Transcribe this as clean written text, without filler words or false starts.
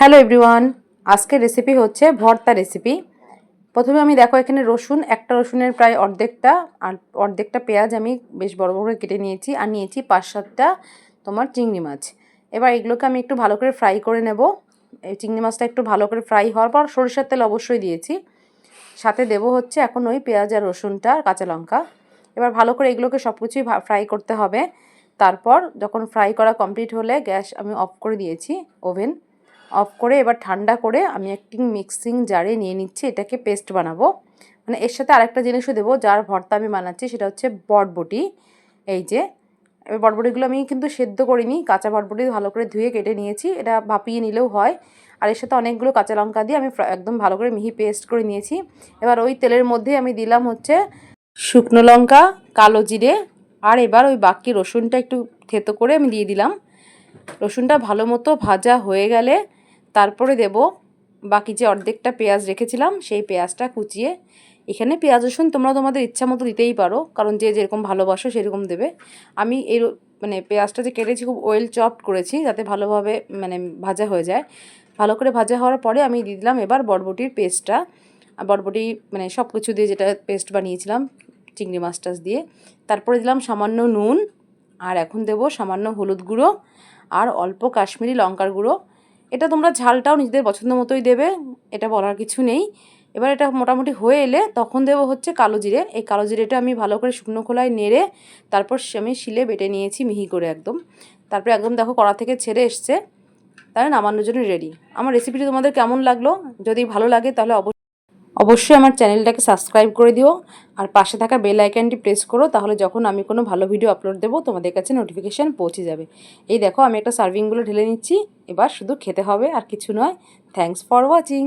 Hello everyone, আজকের recipe হচ্ছে ভর্তা রেসিপি। প্রথমে আমি দেখো এখানে রসুন, একটা রসুনের প্রায় অর্ধেকটা, আর অর্ধেকটা পেঁয়াজ আমি বেশ বড় বড় করে কেটে নিয়েছি, আর নিয়েছি 5-7টা তোমার চিংড়ি মাছ। এবার এগুলোকে আমি একটু ভালো করে ফ্রাই করে নেব। এই চিংড়ি মাছটা একটু ভালো করে ফ্রাই হওয়ার পর সরিষার তেল অবশ্যই দিয়েছি, সাথে দেবো হচ্ছে এখন ওই পেঁয়াজ আর রসুনটা, কাঁচা লঙ্কা। এবার ভালো করে এগুলোকে সব কিছুই ফ্রাই করতে হবে। তারপর যখন ফ্রাই করা কমপ্লিট হলে গ্যাস আমি অফ করে দিয়েছি, ওভেন অফ করে এবার ঠান্ডা করে আমি একটি মিক্সিং জারে নিয়ে নিচ্ছি, এটাকে পেস্ট বানাবো। মানে এর সাথে আরেকটা জিনিসও দেবো, যার ভর্তা আমি বানাচ্ছি সেটা হচ্ছে বটবটি। এই যে এবার বটবটিগুলো আমি কিন্তু সেদ্ধ করিনি, কাঁচা বটবটি ভালো করে ধুয়ে কেটে নিয়েছি, এটা ভাপিয়ে নিলেও হয়। আর এর সাথে অনেকগুলো কাঁচা লঙ্কা দিয়ে আমি একদম ভালো করে মিহি পেস্ট করে নিয়েছি। এবার ওই তেলের মধ্যে আমি দিলাম হচ্ছে শুকনো লঙ্কা, কালো জিরে, আর এবার ওই বাকি রসুনটা একটু থেতো করে আমি দিয়ে দিলাম। রসুনটা ভালো মতো ভাজা হয়ে গেলে তারপরে দেব বাকি যে অর্ধেকটা পেঁয়াজ রেখেছিলাম, সেই পেঁয়াজটা কুচিয়ে। এখানে পেঁয়াজ রসুন তোমরা তোমাদের ইচ্ছা মতো দিতেই পারো, কারণ যে যেরকম ভালোবাসো সেরকম দেবে। আমি এই মানে পেঁয়াজটা যে কেটেছি খুব ওয়েল চপড করেছি, যাতে ভালোভাবে মানে ভাজা হয়ে যায়। ভালো করে ভাজা হওয়ার পরে আমি দিয়ে দিলাম এবার বটবটির পেস্টটা। বটবটি মানে সব কিছু দিয়ে যেটা পেস্ট বানিয়েছিলাম চিংড়ি মাছ টাছ দিয়ে। তারপরে দিলাম সামান্য নুন, আর এখন দেব সামান্য হলুদ গুঁড়ো আর অল্প কাশ্মীরি লঙ্কার গুঁড়ো। এটা তোমরা ঝালটাও নিজেদের পছন্দ মতোই দেবে, এটা বলার কিছু নেই। এবার এটা মোটামুটি হয়ে এলে তখন দেবো হচ্ছে কালো জিরে। এই কালো জিরেটা আমি ভালো করে শুকনো খোলায় নেড়ে তারপর আমি শিলে বেটে নিয়েছি মিহি করে একদম। তারপরে একদম দেখো কড়া থেকে ছেড়ে এসছে, তাহলে নামানোর জন্য রেডি। আমার রেসিপিটি তোমাদের কেমন লাগলো? যদি ভালো লাগে তাহলে অবশ্যই আমার চ্যানেলটাকে সাবস্ক্রাইব করে দিও, আর পাশে থাকা বেল আইকনটি প্রেস করো, তাহলে যখন আমি কোনো ভালো ভিডিও আপলোড দেবো তোমাদের কাছে নোটিফিকেশান পৌঁছে যাবে। এই দেখো আমি একটা সার্ভিংগুলো ঢেলে নিচ্ছি, এবার শুধু খেতে হবে আর কিছু নয়। Thanks for watching.